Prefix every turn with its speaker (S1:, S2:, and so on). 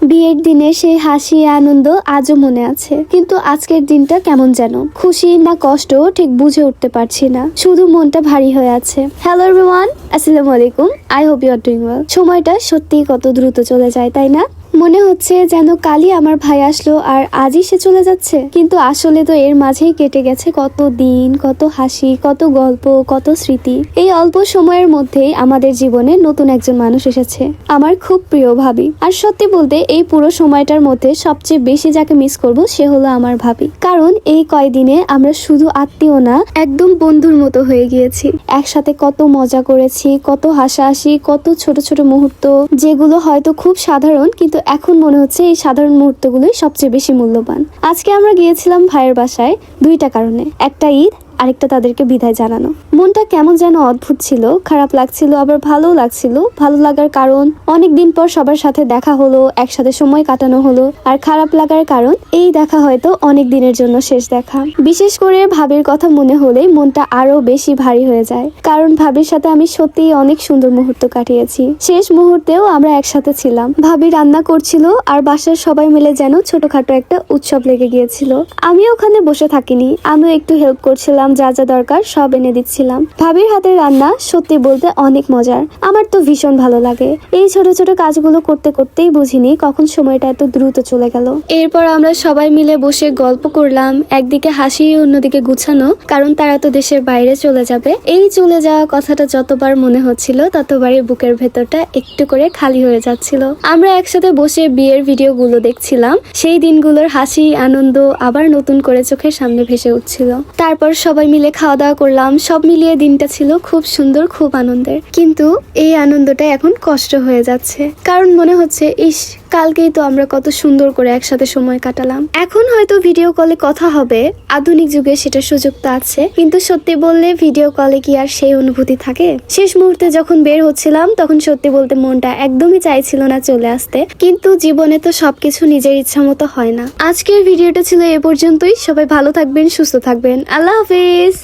S1: বিয়ের দিনে সেই হাসি আনন্দ আজও মনে আছে, কিন্তু আজকের দিনটা কেমন যেন, খুশি না কষ্ট ঠিক বুঝে উঠতে পারছি না, শুধু মনটা ভারী হয়ে আছে। হ্যালো এভরিওয়ান, আসসালামু আলাইকুম। I hope you are doing well. সময়টা সত্যিই কত দ্রুত চলে যায়, তাই না? মনে হচ্ছে যেন কালই আমার ভাই আসলো আর আজই সে চলে যাচ্ছে, কিন্তু আসলে তো এর মাঝেই কেটে গেছে কত দিন, কত হাসি, কত গল্প, কত স্মৃতি। এই অল্প সময়ের মধ্যেই আমাদের জীবনে নতুন একজন মানুষ এসেছে, আমার খুব প্রিয় ভাবি। আর সত্যি বলতে এই পুরো সময়টার মধ্যে সবচেয়ে বেশি যাকে মিস করব সে হলো আমার ভাবি। কারণ এই কয়দিনে আমরা শুধু আত্মীয় না, একদম বন্ধুর মতো হয়ে গিয়েছি। একসাথে কত মজা করেছি, কত হাসাহাসি, কত ছোট ছোট মুহূর্ত, যেগুলো হয়তো খুব সাধারণ, কিন্তু এখন মনে হচ্ছে এই সাধারণ মুহূর্তগুলোই সবচেয়ে বেশি মূল্যবান। আজকে আমরা গিয়েছিলাম ভাইয়ের বাসায় দুইটা কারণে, একটা ঈদ, আরেকটা তাদেরকে বিদায় জানানো। মনটা কেমন যেন অদ্ভুত ছিল, খারাপ লাগছিল আবার ভালো লাগছিল। ভালো লাগার কারণ অনেকদিন পর সবার সাথে দেখা হলো, একসাথে সময় কাটানো হলো। আর খারাপ লাগার কারণ এই দেখা হয়তো অনেক দিনের জন্য শেষ দেখা। বিশেষ করে ভাবির কথা মনে হলেই মনটা আরো বেশি ভারী হয়ে যায়, কারণ ভাবির সাথে আমি সত্যিই অনেক সুন্দর মুহূর্ত কাটিয়েছি। শেষ মুহূর্তেও আমরা একসাথে ছিলাম। ভাবি রান্না করছিল আর বাসার সবাই মিলে যেন ছোটখাটো একটা উৎসব লেগে গিয়েছিল। আমি ওখানে বসে থাকিনি, আমিও একটু হেল্প করছিলাম, যা যা দরকার সব এনে দিচ্ছিলাম। ভাবির হাতের রান্না সত্যি বলতে অনেক মজার, আমার তো ভীষণ ভালো লাগে। এই ছোট ছোট কাজগুলো করতে করতেই বুঝিনি কখন সময়টা এত দ্রুত চলে গেল। এরপর আমরা সবাই মিলে বসে গল্প করলাম, একদিকে হাসি অন্যদিকে গুছানো, কারণ তারা তো দেশের বাইরে চলে যাবে। এই চলে যাওয়া কথাটা যতবার মনে হচ্ছিল ততবারই বুকের ভেতরটা একটু করে খালি হয়ে যাচ্ছিল। আমরা একসাথে বসে বিয়ের ভিডিওগুলো দেখছিলাম, সেই দিনগুলোর হাসি আনন্দ আবার নতুন করে চোখের সামনে ভেসে উঠছিল। তারপর সবাই মিলে খাওয়া দাওয়া করলাম, সব মিলিয়ে দিনটা ছিল খুব সুন্দর, খুব আনন্দের। কিন্তু এই আনন্দটা এখন কষ্ট হয়ে যাচ্ছে, কারণ মনে হচ্ছে ইস, কালকেই তো আমরা কত সুন্দর করে একসাথে সময় কাটালাম। এখন হয়তো ভিডিও কলে কথা হবে, আধুনিক যুগে সেটার সুযোগ তো আছে, কিন্তু সত্যি বললে ভিডিও কলে কি আর সেই অনুভূতি থাকে? শেষ মুহূর্তে যখন বের হচ্ছিলাম তখন সত্যি বলতে মনটা একদমই চাইছিল না চলে আসতে, কিন্তু জীবনে তো সবকিছু নিজের ইচ্ছা মতো হয় না। আজকের ভিডিওটা ছিল এ পর্যন্তই। সবাই ভালো থাকবেন, সুস্থ থাকবেন। আল্লাহ হাফেজ।